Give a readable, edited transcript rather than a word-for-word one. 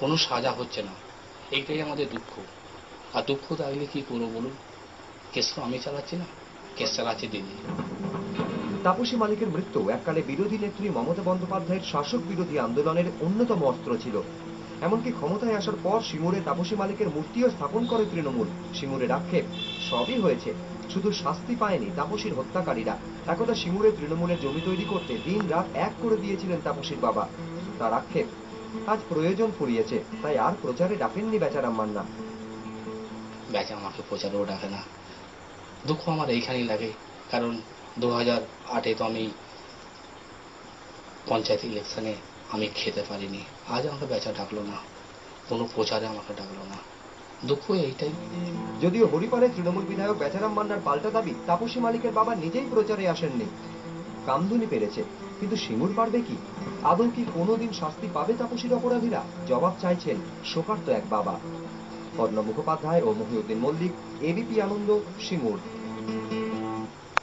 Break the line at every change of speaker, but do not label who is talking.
কোনো সাজা হচ্ছে না, এইটাই আমাদের দুঃখ। আর দুঃখ থাকলে কি করবো বলুন, কেস তো আমি চালাচ্ছি না, কেস চালাচ্ছে দিদি।
তাপসী মালিকের মৃত্যু এককালে বিরোধী নেত্রী মমতা বন্দ্যোপাধ্যায়ের শাসক বিরোধী আন্দোলনের অন্যতম অস্ত্র ছিল। এমনকি ক্ষমতায় আসার পর সিঙ্গুরে তাপসী মালিকের মূর্তিও স্থাপন করে তৃণমূল। সিঙ্গুরের আক্ষেপ, সবই হয়েছে, শুধু শাস্তি পায়নি তাপসীর হত্যাকারীরা। একদা সিঙ্গুরে তৃণমূলের জমি তৈরি করতে দিন রাত এক করে দিয়েছিলেন তাপসীর বাবা। তার আক্ষেপ, আজ প্রয়োজন ফুরিয়েছে, তাই আর প্রচারে ডাকেননি বেচারাম মান্না।
ব্যাচে আমাকে প্রচারেও ডাকে না। দুঃখ আমার এইখানেই লাগে, কারণ 2008-এ তো আমি পঞ্চায়েত ইলেকশনে আমি খেতে পারিনি। আজ আমাকে বেচা ডাকলো না, কোনো প্রচারে আমাকে ডাকলো না, দুঃখ এইটাই।
যদিও হরিপালে তৃণমূল বিধায়ক বেচারাম মান্নার পাল্টা দাবি, তাপসী মালিকের বাবা নিজেই প্রচারে আসেননি। কামদুনি পেরেছে, কিন্তু সিঙ্গুর পারবে কি? আদৌ কি কোনোদিন শাস্তি পাবে তাপসীর অপরাধীরা? জবাব চাইছেন শোকার্ত এক বাবা। অর্ণব মুখোপাধ্যায় ও মহিউদ্দিন মল্লিক, এবিপি আনন্দ, সিঙ্গুর।